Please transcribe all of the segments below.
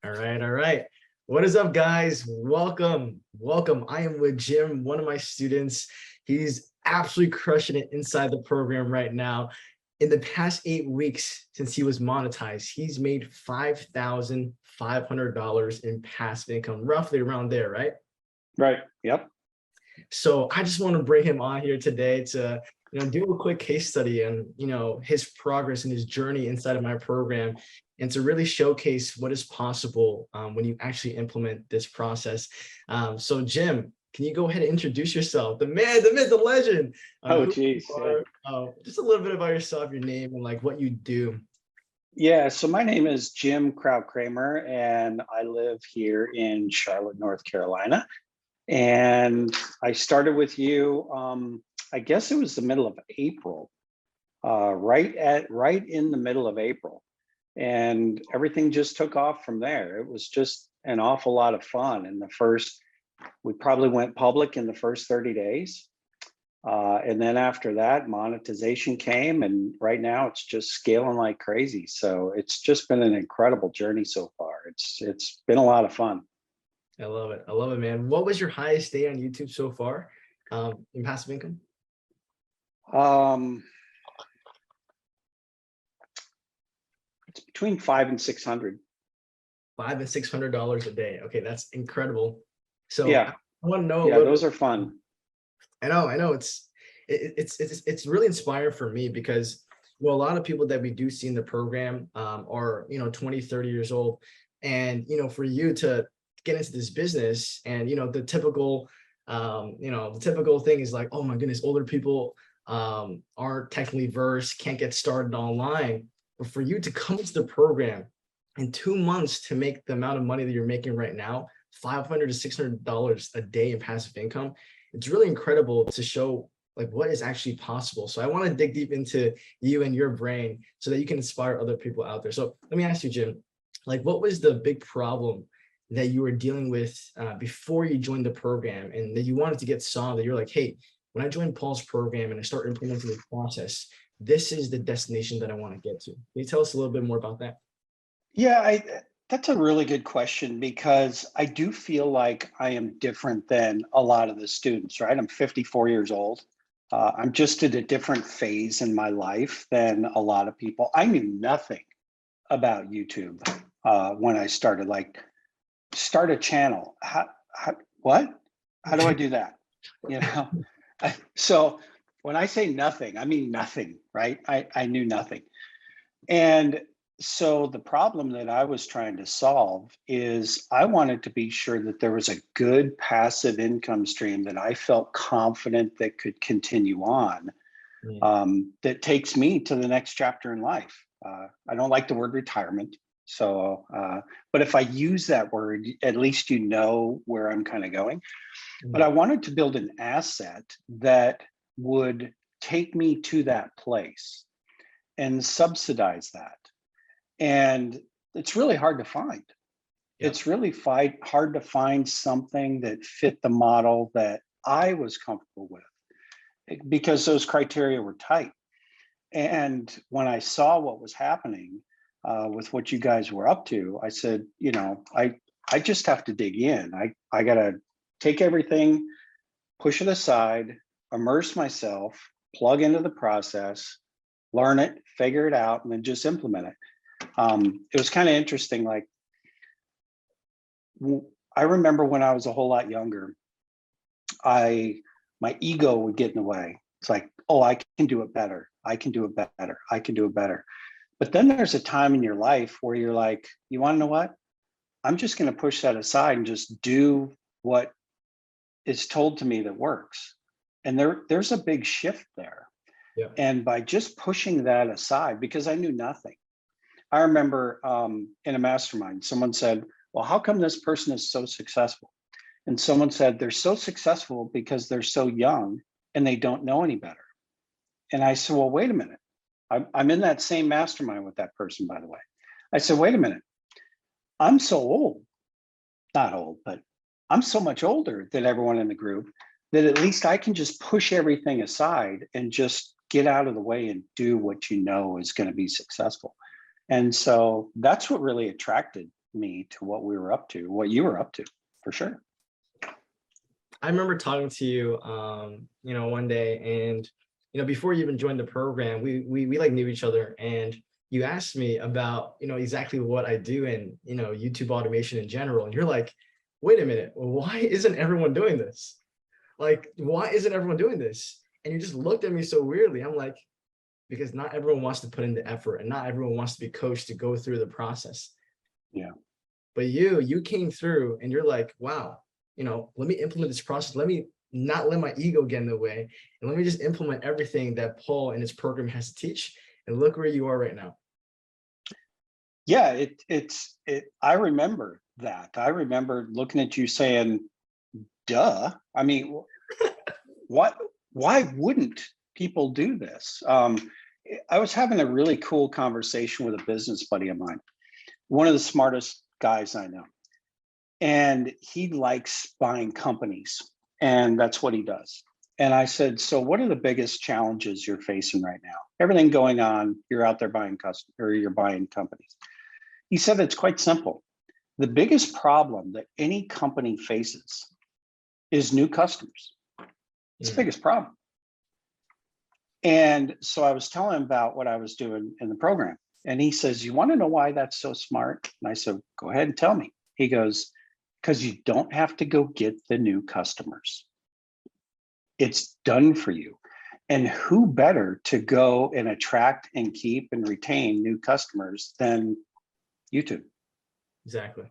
All right, all right. What is up, guys? Welcome, welcome. I am with Jim, one of my students. He's absolutely crushing it inside the program right now. In the past 8 weeks since he was monetized, he's made $5,500 in passive income, roughly around there, right? Right. Yep. So I just want to bring him on here today to do a quick case study and his progress and his journey inside of my program, and to really showcase what is possible when you actually implement this process. So Jim, can you go ahead and introduce yourself? The man, the myth, the legend. Oh, Who you geez. are, just a little bit about yourself, your name, and like what you do. Yeah. So my name is Jim Kraut-Kramer, and I live here in Charlotte, North Carolina. And I started with you. I guess it was the middle of April, right in the middle of April, and everything just took off from there. It was just an awful lot of fun. We probably went public in the first 30 days. And then after that, monetization came, and right now it's just scaling like crazy. So it's just been an incredible journey so far. It's been a lot of fun. I love it. I love it, man. What was your highest day on YouTube so far in passive income? It's between 500 and 600. $500 and $600 a day. Okay, that's incredible. So Yeah, I want to know a yeah, little those bit. are fun. I know it's really inspiring for me because a lot of people that we do see in the program are 20, 30 years old, and for you to get into this business, and the typical thing is like, oh my goodness, older people aren't technically versed, can't get started online. But for you to come into the program in 2 months to make the amount of money that you're making right now, $500 to $600 a day in passive income, it's really incredible to show like what is actually possible. So I want to dig deep into you and your brain so that you can inspire other people out there. So let me ask you, Jim, like what was the big problem that you were dealing with before you joined the program, and that you wanted to get solved, that you're like, hey, when I joined Paul's program and I start implementing the process, this is the destination that I want to get to. Can you tell us a little bit more about that? Yeah, that's a really good question, because I do feel like I am different than a lot of the students, right? I'm 54 years old. I'm just at a different phase in my life than a lot of people. I knew nothing about YouTube when I started. Like, start a channel. What? How do I do that? You know? So when I say nothing, I mean nothing, right? I knew nothing. And so the problem that I was trying to solve is I wanted to be sure that there was a good passive income stream that I felt confident that could continue on, that takes me to the next chapter in life. I don't like the word retirement. So, but if I use that word, at least you know where I'm kind of going. But I wanted to build an asset that would take me to that place and subsidize that. And it's really hard to find. Yep. It's really hard to find something that fit the model that I was comfortable with, because those criteria were tight. And when I saw what was happening with what you guys were up to, I said, I just have to dig in. I got to take everything, push it aside, immerse myself, plug into the process, learn it, figure it out, and then just implement it. It was kind of interesting. Like, I remember when I was a whole lot younger, my ego would get in the way. It's like, oh, I can do it better. I can do it better. I can do it better. But then there's a time in your life where you're like, you want to know what? I'm just going to push that aside and just do what is told to me that works. And there's a big shift there. Yeah. And by just pushing that aside, because I knew nothing. I remember in a mastermind, someone said, well, how come this person is so successful? And someone said, they're so successful because they're so young and they don't know any better. And I said, well, wait a minute. I'm in that same mastermind with that person, by the way. I said, wait a minute. I'm so old, not old, but I'm so much older than everyone in the group that at least I can just push everything aside and just get out of the way and do what you know is going to be successful. And so that's what really attracted me to what we were up to, what you were up to, for sure. I remember talking to you, one day, and before you even joined the program, we like knew each other, and you asked me about exactly what I do in YouTube automation in general, and you're like, wait a minute, why isn't everyone doing this? Like, why isn't everyone doing this? And you just looked at me so weirdly. I'm like, because not everyone wants to put in the effort, and not everyone wants to be coached to go through the process. Yeah. But you came through, and you're like, wow, let me implement this process. Let me not let my ego get in the way, and let me just implement everything that Paul and his program has to teach. And look where you are right now. Yeah, I remember that. I remember looking at you saying, duh. I mean, why wouldn't people do this? I was having a really cool conversation with a business buddy of mine, one of the smartest guys I know. And he likes buying companies, and that's what he does. And I said, so what are the biggest challenges you're facing right now? Everything going on, you're out there buying customers, or you're buying companies. He said it's quite simple. The biggest problem that any company faces is new customers. It's the biggest problem. And so I was telling him about what I was doing in the program. And he says, you want to know why that's so smart? And I said, go ahead and tell me. He goes, because you don't have to go get the new customers. It's done for you. And who better to go and attract and keep and retain new customers than YouTube? Exactly.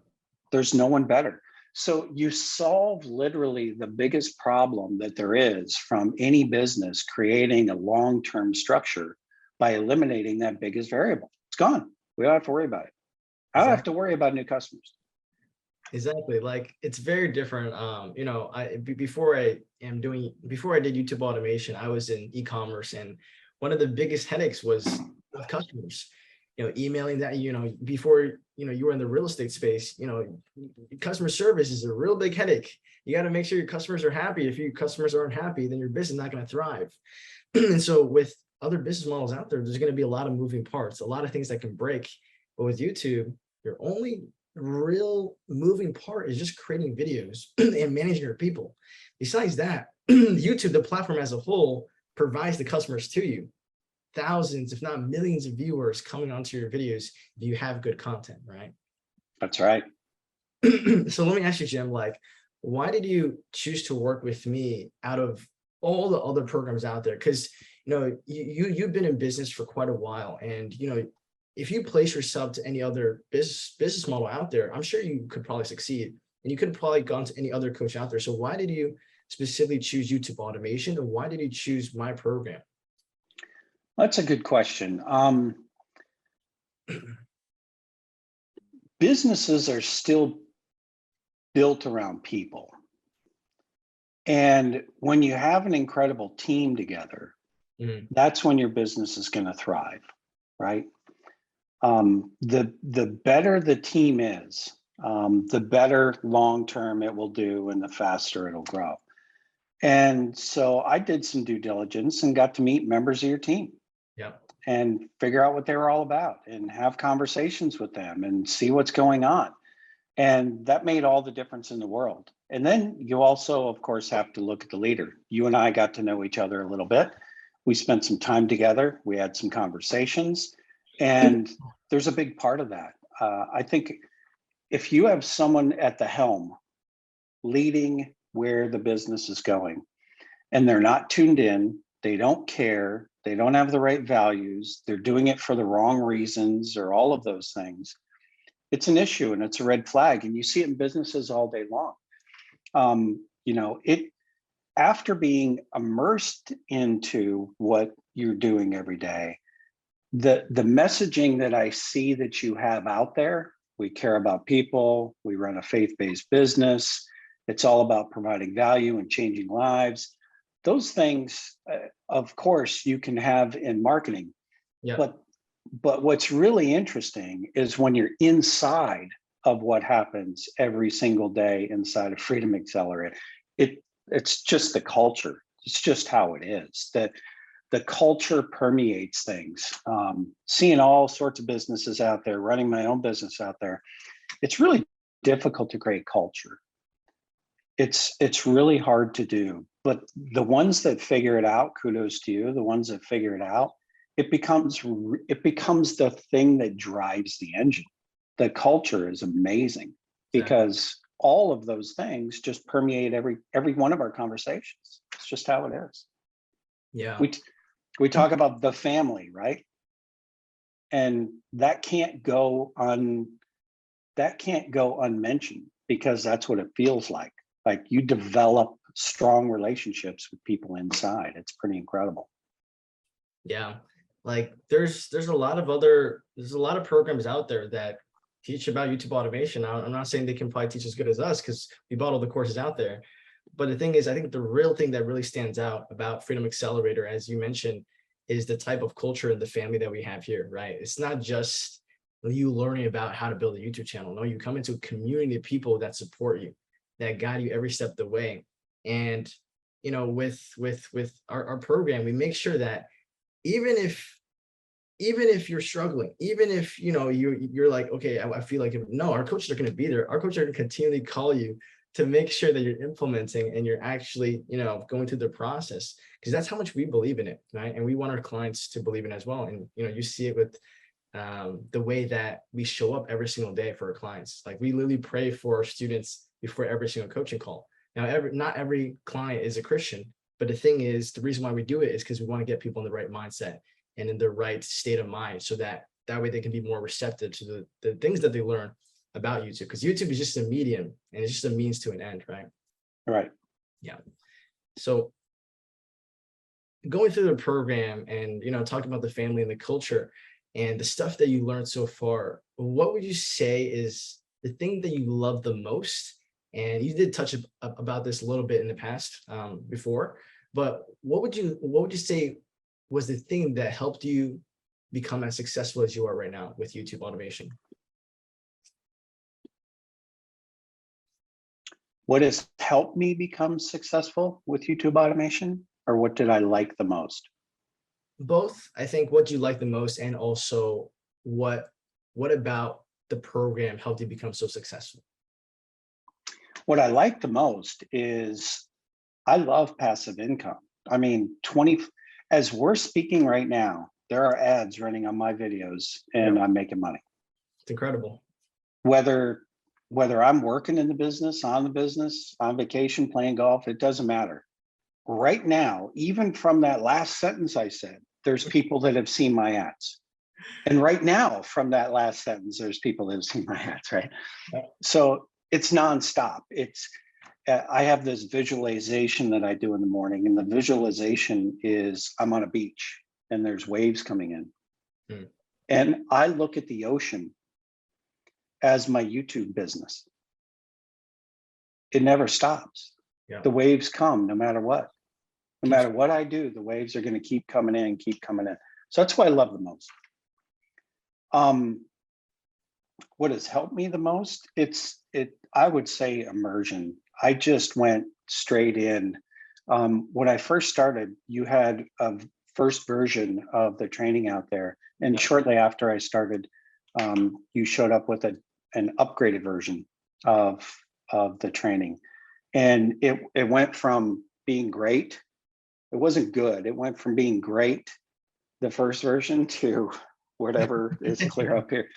There's no one better. So you solve literally the biggest problem that there is from any business creating a long-term structure by eliminating that biggest variable. It's gone. We don't have to worry about it. I don't have to worry about new customers. Exactly. Like, it's very different. Before I did YouTube automation, I was in e-commerce, and one of the biggest headaches was with customers. Emailing that, before, you were in the real estate space, customer service is a real big headache. You got to make sure your customers are happy. If your customers aren't happy, then your business is not going to thrive. And so with other business models out there, there's going to be a lot of moving parts, a lot of things that can break. But with YouTube, your only real moving part is just creating videos and managing your people. Besides that, YouTube, the platform as a whole, provides the customers to you. Thousands, if not millions of viewers coming onto your videos if you have good content, right? That's right. So let me ask you, Jim, like, why did you choose to work with me out of all the other programs out there? Because you've been in business for quite a while, and if you place yourself to any other business model out there, I'm sure you could probably succeed, and you could have probably gone to any other coach out there. So why did you specifically choose YouTube automation, and why did you choose my program? That's a good question. Businesses are still built around people. And when you have an incredible team together, that's when your business is going to thrive, right? The better the team is, the better long-term it will do and the faster it'll grow. And so I did some due diligence and got to meet members of your team. Yeah. And figure out what they were all about and have conversations with them and see what's going on. And that made all the difference in the world. And then you also, of course, have to look at the leader. You and I got to know each other a little bit. We spent some time together. We had some conversations. And there's a big part of that. I think if you have someone at the helm leading where the business is going, and they're not tuned in, they don't care, they don't have the right values, they're doing it for the wrong reasons, or all of those things, it's an issue and it's a red flag. And you see it in businesses all day long. After being immersed into what you're doing every day, the messaging that I see that you have out there, we care about people, we run a faith-based business, it's all about providing value and changing lives. Those things, of course, you can have in marketing. Yeah. But what's really interesting is when you're inside of what happens every single day inside of Freedom Accelerator, it's just the culture. It's just how it is. That the culture permeates things. Seeing all sorts of businesses out there, running my own business out there, it's really difficult to create culture. It's really hard to do, but the ones that figure it out, kudos to you. The ones that figure it out, it becomes the thing that drives the engine. The culture is amazing Exactly. because all of those things just permeate every one of our conversations. It's just how it is. Yeah. We talk about the family, right? And that can't go unmentioned because that's what it feels like. Like you develop strong relationships with people inside. It's pretty incredible. Yeah. Like there's a lot of programs out there that teach about YouTube automation. I'm not saying they can probably teach as good as us because we bought all the courses out there. But the thing is, I think the real thing that really stands out about Freedom Accelerator, as you mentioned, is the type of culture and the family that we have here, right? It's not just you learning about how to build a YouTube channel. No, you come into a community of people that support you, that guide you every step of the way. And with our program, we make sure that even if you're struggling, even if you're like, okay, I feel like no, our coaches are going to be there. Our coaches are going to continually call you to make sure that you're implementing and you're actually going through the process, because that's how much we believe in it, right? And we want our clients to believe in it as well. And you see it with the way that we show up every single day for our clients. Like we literally pray for our students before every single coaching call. Now, not every client is a Christian, but the thing is, the reason why we do it is because we want to get people in the right mindset and in the right state of mind, so that way they can be more receptive to the things that they learn about YouTube, because YouTube is just a medium and it's just a means to an end, right? Right. Yeah. So going through the program and talking about the family and the culture and the stuff that you learned so far, what would you say is the thing that you love the most? And you did touch about this a little bit in the past before, but what would you say was the thing that helped you become as successful as you are right now with YouTube automation? What has helped me become successful with YouTube automation, or what did I like the most? Both. I think what you like the most, and also what about the program helped you become so successful? What I like the most is I love passive income. I mean, as we're speaking right now, there are ads running on my videos and Yeah, I'm making money. it's incredible. Whether I'm working in the business, on vacation, playing golf, it doesn't matter. Right now, even from that last sentence I said, there's people that have seen my ads. And right now, from that last sentence, there's people that have seen my ads, right? Yeah. So it's nonstop. I have this visualization that I do in the morning, and the visualization is I'm on a beach and there's waves coming in. Hmm. And I look at the ocean as my YouTube business. It never stops. Yeah. The waves come no matter what. No Keeps. matter what I do, the waves are going to keep coming in, keep coming in. So that's what I love the most. What has helped me the most? I would say immersion. I just went straight in. When I first started, you had a first version of the training out there. And Yeah. shortly after I started, you showed up with an upgraded version of the training. And it went from being great. It wasn't good. It went from being great, the first version, to whatever is clear up here.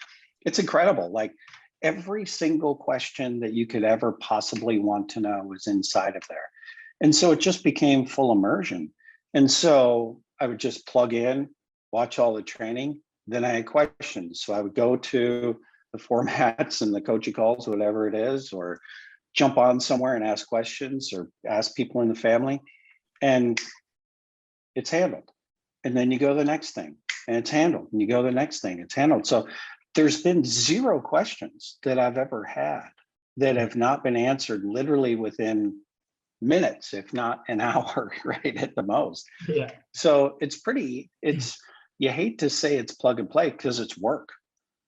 It's incredible. Like every single question that you could ever possibly want to know is inside of there. And so it just became full immersion. And so I would just plug in, watch all the training. Then I had questions. So I would go to the formats and the coaching calls, whatever it is, or jump on somewhere and ask questions or ask people in the family. And it's handled. And then you go to the next thing and it's handled. And you go to the next thing, it's handled. So there's been zero questions that I've ever had that have not been answered literally within minutes, if not an hour, right, at the most. Yeah. So you hate to say it's plug and play because it's work.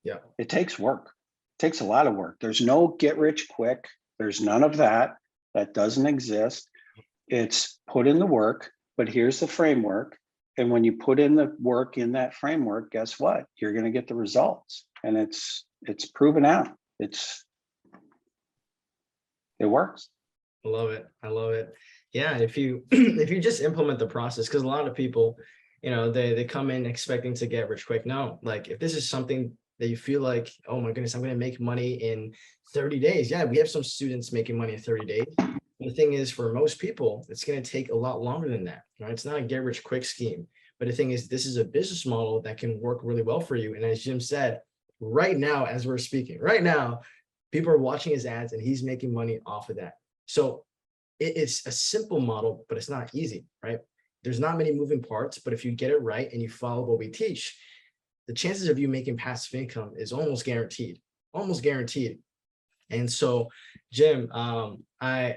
Yeah. It takes work. It takes a lot of work. There's no get rich quick. There's none of that. That doesn't exist. It's put in the work, but here's the framework. And when you put in the work in that framework, guess what? You're going to get the results. And it's proven out. it works. I love it. I love it. Yeah, if you if you just implement the process, because a lot of people, they come in expecting to get rich quick. No, like if this is something that you feel like, oh my goodness, I'm going to make money in 30 days. Yeah, we have some students making money in 30 days. The thing is, for most people, it's going to take a lot longer than that. Right? It's not a get rich quick scheme. But the thing is, this is a business model that can work really well for you. And as Jim said, right now, as we're speaking, right now, people are watching his ads and he's making money off of that. So it's a simple model, but it's not easy, right? There's not many moving parts, but if you get it right and you follow what we teach, the chances of you making passive income is almost guaranteed, almost guaranteed. And so, Jim, I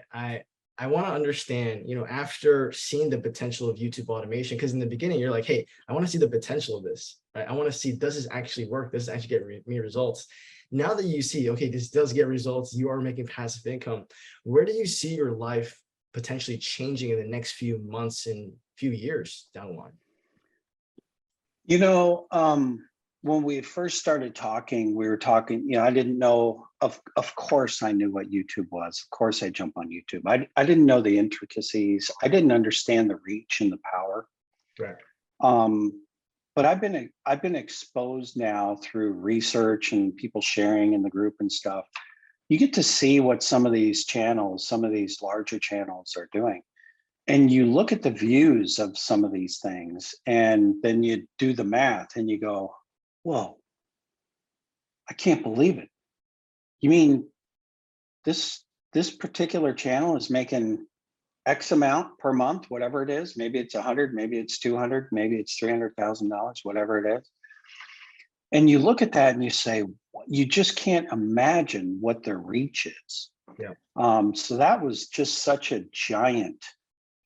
want to understand, after seeing the potential of YouTube automation, because in the beginning you're like, hey, I want to see the potential of this, right? I want to see, does this actually work? Does this actually get me results? Now that you see, okay, this does get results, you are making passive income, where do you see your life potentially changing in the next few months and few years down the line? When we first started talking, we were talking, I didn't know, of course I knew what YouTube was. Of course I jump on YouTube. I didn't know the intricacies. I didn't understand the reach and the power. Right. But I've been exposed now through research and people sharing in the group and stuff. You get to see what some of these channels, some of these larger channels are doing. And you look at the views of some of these things, and then you do the math and you go, whoa, I can't believe it. You mean this particular channel is making X amount per month, whatever it is. Maybe it's 100, maybe it's 200, maybe it's $300,000, whatever it is. And you look at that and you say, you just can't imagine what their reach is. Yeah. So that was just such a giant.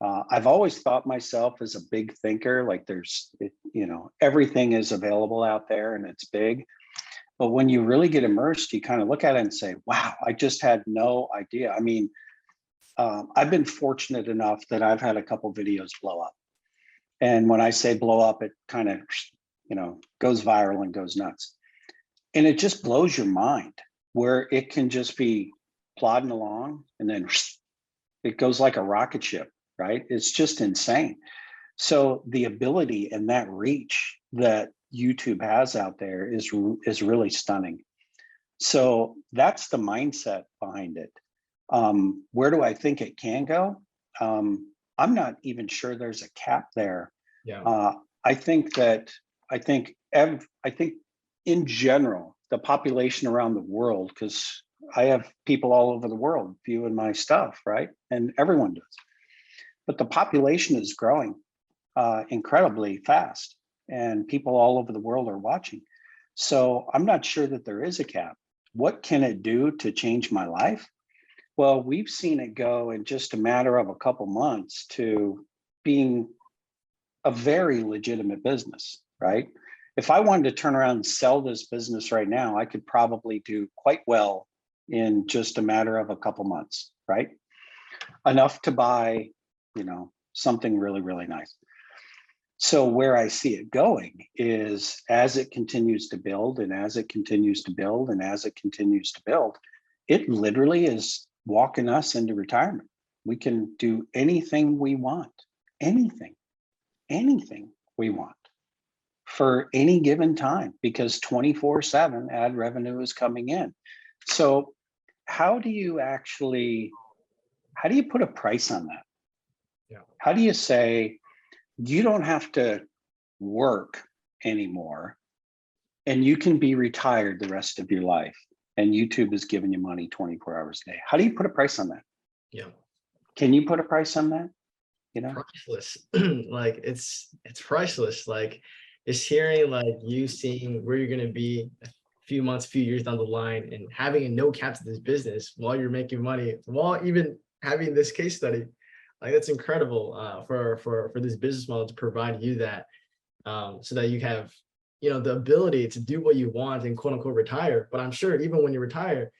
I've always thought myself as a big thinker, like everything is available out there and it's big. But when you really get immersed, you kind of look at it and say, wow, I just had no idea. I mean, I've been fortunate enough that I've had a couple videos blow up. And when I say blow up, it kind of, goes viral and goes nuts. And it just blows your mind where it can just be plodding along and then it goes like a rocket ship, right? It's just insane. So the ability and that reach that YouTube has out there is really stunning. So that's the mindset behind it. Where do I think it can go? I'm not even sure there's a cap there. Yeah. I think in general, the population around the world, because I have people all over the world viewing my stuff, right? And everyone does. But the population is growing incredibly fast, and people all over the world are watching. So I'm not sure that there is a cap. What can it do to change my life? Well, we've seen it go in just a matter of a couple months to being a very legitimate business, right? If I wanted to turn around and sell this business right now, I could probably do quite well in just a matter of a couple months, right? Enough to buy, something really, really nice. So where I see it going is as it continues to build and as it continues to build and as it continues to build, it literally is walking us into retirement. We can do anything we want, anything we want for any given time because 24/7 ad revenue is coming in. So how do you put a price on that? Yeah. How do you say, you don't have to work anymore and you can be retired the rest of your life and YouTube is giving you money 24 hours a day? How do you put a price on that? Yeah. Can you put a price on that? Priceless. Like it's priceless. Like just hearing like you seeing where you're going to be a few months, few years down the line and having a no cap to this business while you're making money, while even having this case study, like that's incredible for this business model to provide you that so that you have the ability to do what you want and quote unquote retire. But I'm sure even when you retire,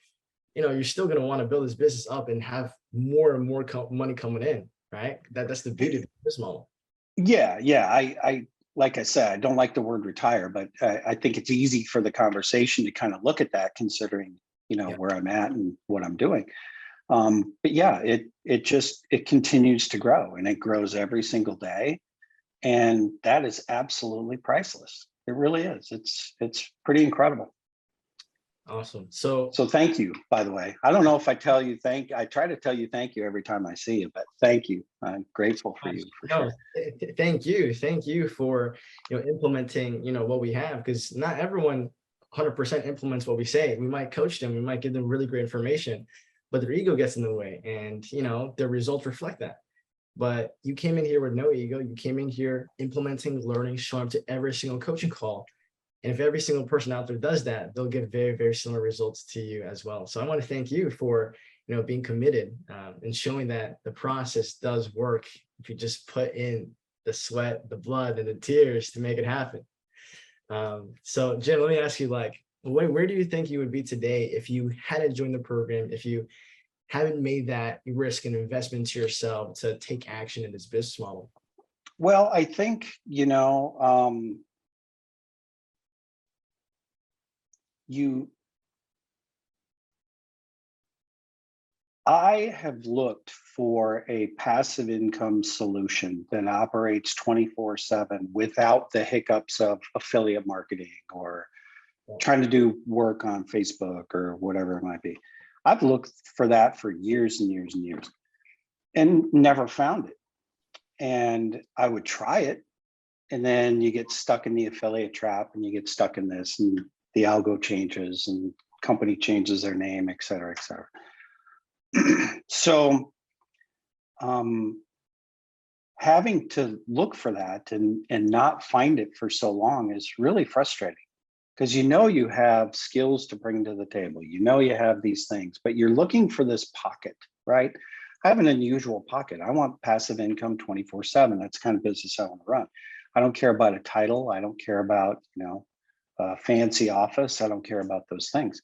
you're still going to want to build this business up and have more and more money coming in, right? That's the beauty of this model. Yeah. I like I said, I don't like the word retire, but I think it's easy for the conversation to kind of look at that, considering Yeah. where I'm at and what I'm doing. But yeah, it continues to grow, and it grows every single day. And that is absolutely priceless. It really is. It's pretty incredible. Awesome. So So thank you, by the way. I don't know if I try to tell you thank you every time I see you, but thank you. I'm grateful for you for no, sure. thank you for implementing what we have, because not everyone 100% implements what we say. We might coach them, we might give them really great information, but their ego gets in the way, and their results reflect that. But you came in here with no ego. You came in here implementing, learning, showing up to every single coaching call. And if every single person out there does that, they'll get very, very similar results to you as well. So I want to thank you for, being committed, and showing that the process does work if you just put in the sweat, the blood, and the tears to make it happen. So Jim, let me ask you, like, where do you think you would be today if you hadn't joined the program, if you haven't made that risk and investment to yourself to take action in this business model? Well, I think, you I have looked for a passive income solution that operates 24/7 without the hiccups of affiliate marketing or trying to do work on Facebook or whatever it might be. I've looked for that for years and years and years and never found it. And I would try it, and then you get stuck in the affiliate trap, and you get stuck in this, and the algo changes and company changes their name, et cetera, et cetera. So having to look for that and not find it for so long is really frustrating, because you have skills to bring to the table, you have these things, but you're looking for this pocket, right? I have an unusual pocket. I want passive income 24/7. That's the kind of business I want to run. I don't care about a title. I don't care about a fancy office. I don't care about those things.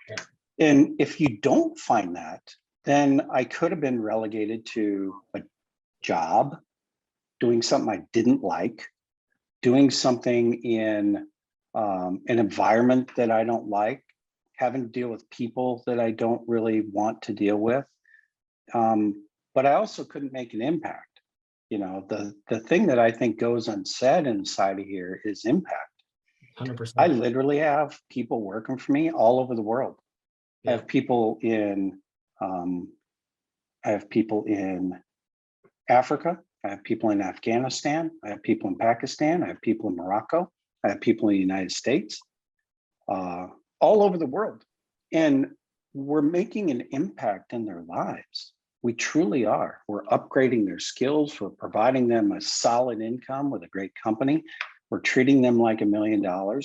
Yeah. And if you don't find that, then I could have been relegated to a job, doing something I didn't like, doing something in an environment that I don't like, having to deal with people that I don't really want to deal with. But I also couldn't make an impact. The thing that I think goes unsaid inside of here is impact. I 100%. literally have people working for me all over the world. I Yeah. have people in I have people in Africa. I have people in Afghanistan. I have people in Pakistan. I have people in Morocco. I have people in the United States, all over the world. And we're making an impact in their lives. We truly are. We're upgrading their skills. We're providing them a solid income with a great company. We're treating them like $1 million.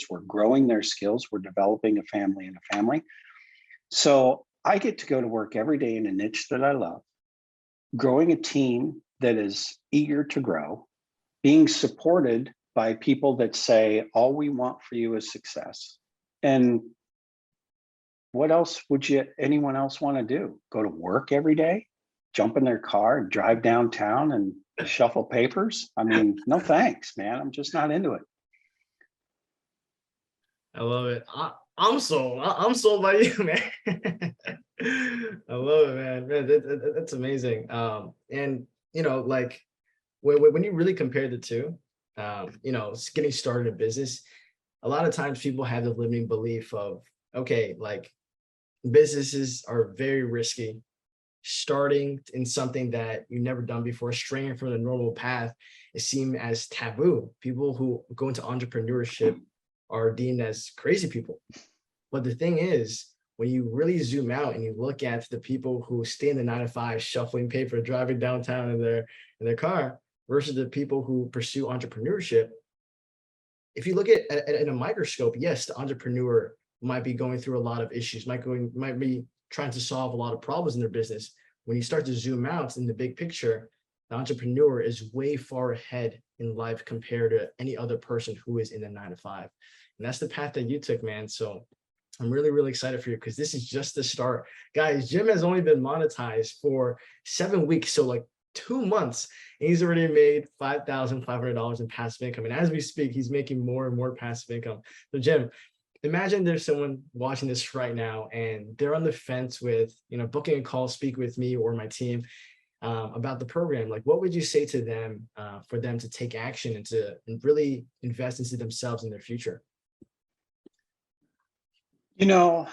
We're growing their skills. We're developing a family and a family. So I get to go to work every day in a niche that I love, growing a team that is eager to grow, being supported by people that say, all we want for you is success. And what else would anyone else want to do? Go to work every day, jump in their car and drive downtown and shuffle papers? I mean, no thanks, man. I'm just not into it. I love it. I'm sold. I'm sold by you, man. I love it, man. That's amazing. And like when you really compare the two, getting started in business, a lot of times people have the limiting belief of, okay, like businesses are very risky. Starting in something that you've never done before, straying from the normal path, is seen as taboo. People who go into entrepreneurship are deemed as crazy people. But the thing is, when you really zoom out and you look at the people who stay in the 9 to 5, shuffling paper, driving downtown in their car, versus the people who pursue entrepreneurship, if you look at in a microscope, yes, the entrepreneur might be going through a lot of issues, might be trying to solve a lot of problems in their business. When you start to zoom out in the big picture, the entrepreneur is way far ahead in life compared to any other person who is in the 9 to 5. And that's the path that you took, man. So I'm really, really excited for you, because this is just the start. Guys, Jim has only been monetized for 7 weeks. So like 2 months, and he's already made $5,500 in passive income. And as we speak, he's making more and more passive income. So Jim, imagine there's someone watching this right now and they're on the fence with, booking a call, speak with me or my team about the program. Like, what would you say to them for them to take action and really invest into themselves in their future? You know,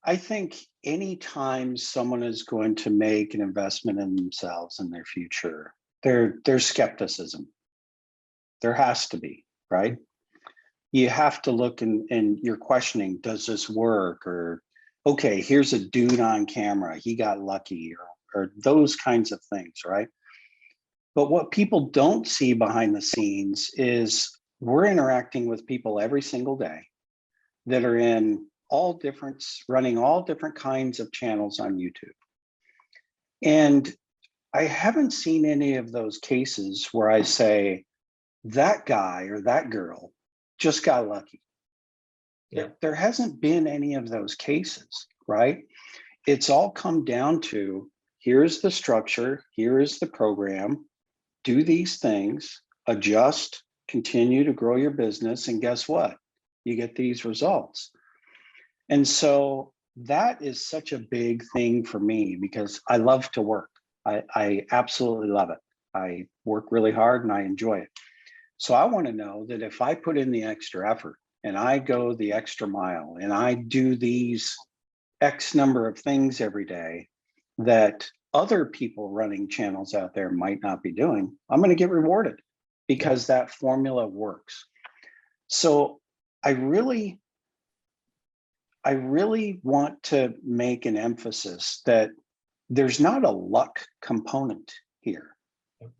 I think anytime someone is going to make an investment in themselves and their future, there's skepticism. There has to be, right? You have to look and you're questioning, does this work? Or, okay, here's a dude on camera, he got lucky, or those kinds of things, right? But what people don't see behind the scenes is we're interacting with people every single day that are running all different kinds of channels on YouTube. And I haven't seen any of those cases where I say, that guy or that girl just got lucky. Yeah. There hasn't been any of those cases, right? It's all come down to, here's the structure, here is the program, do these things, adjust, continue to grow your business, and guess what? You get these results. And so that is such a big thing for me because I love to work. I absolutely love it. I work really hard and I enjoy it. So I want to know that if I put in the extra effort and I go the extra mile and I do these X number of things every day that other people running channels out there might not be doing, I'm going to get rewarded because that formula works. So I really want to make an emphasis that there's not a luck component here.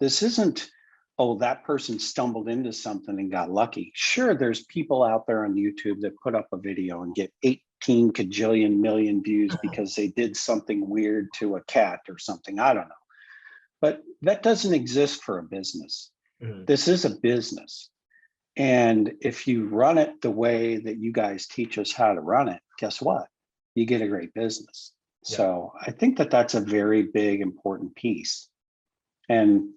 This isn't, oh, that person stumbled into something and got lucky. Sure, there's people out there on YouTube that put up a video and get 18 kajillion million views because they did something weird to a cat or something. I don't know. But that doesn't exist for a business. Mm-hmm. This is a business. And if you run it the way that you guys teach us how to run it, guess what? You get a great business. Yeah. So I think that that's a very big, important piece. And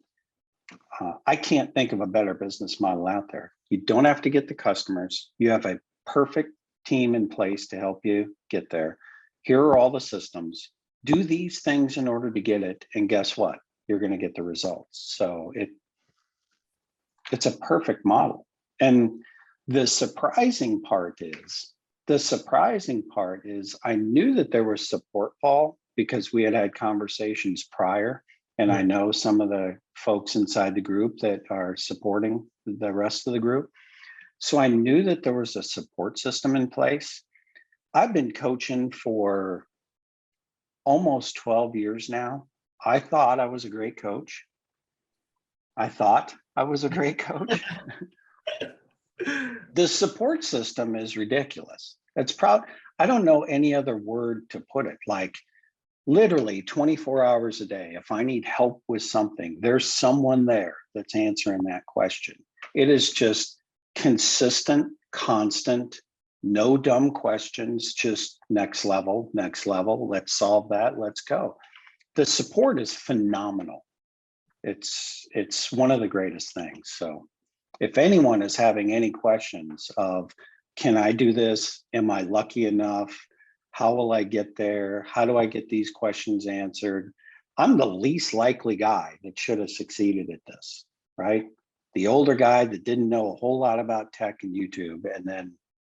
I can't think of a better business model out there. You don't have to get the customers. You have a perfect team in place to help you get there. Here are all the systems. Do these things in order to get it. And guess what? You're going to get the results. So it's a perfect model. And the surprising part is I knew that there was support, Paul, because we had conversations prior. And I know some of the folks inside the group that are supporting the rest of the group. So I knew that there was a support system in place. I've been coaching for almost 12 years now. I thought I was a great coach. The support system is ridiculous. I don't know any other word to put it. Like, literally 24 hours a day, if I need help with something, there's someone there that's answering that question. It is just consistent, constant, no dumb questions, just next level, let's solve that, let's go. The support is phenomenal. It's one of the greatest things. So if anyone is having any questions of, can I do this? Am I lucky enough? How will I get there? How do I get these questions answered? I'm the least likely guy that should have succeeded at this, right? The older guy that didn't know a whole lot about tech and YouTube and then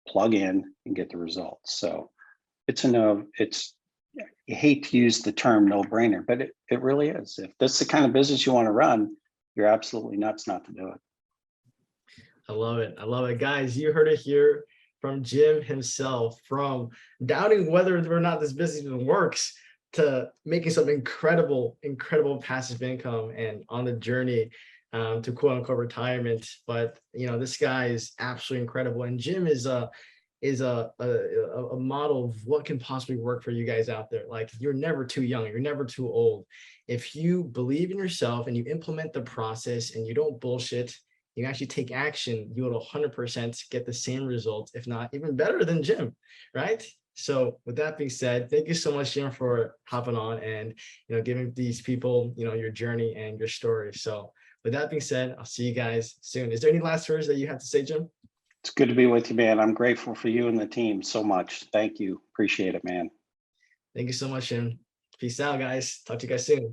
plug in and get the results. So you hate to use the term no brainer, but it really is. If this is the kind of business you want to run, you're absolutely nuts not to do it. I love it. I love it. Guys, you heard it here from Jim himself, from doubting whether or not this business even works to making some incredible passive income and on the journey to quote unquote retirement. But this guy is absolutely incredible. And Jim is a model of what can possibly work for you guys out there. Like, you're never too young, you're never too old. If you believe in yourself and you implement the process and you don't bullshit, you actually take action, you will 100% get the same results, if not even better than Jim, right? So with that being said, thank you so much, Jim, for hopping on and giving these people your journey and your story. So with that being said, I'll see you guys soon. Is there any last words that you have to say, Jim? It's good to be with you, man. I'm grateful for you and the team so much. Thank you. Appreciate it, man. Thank you so much, and peace out, guys. Talk to you guys soon.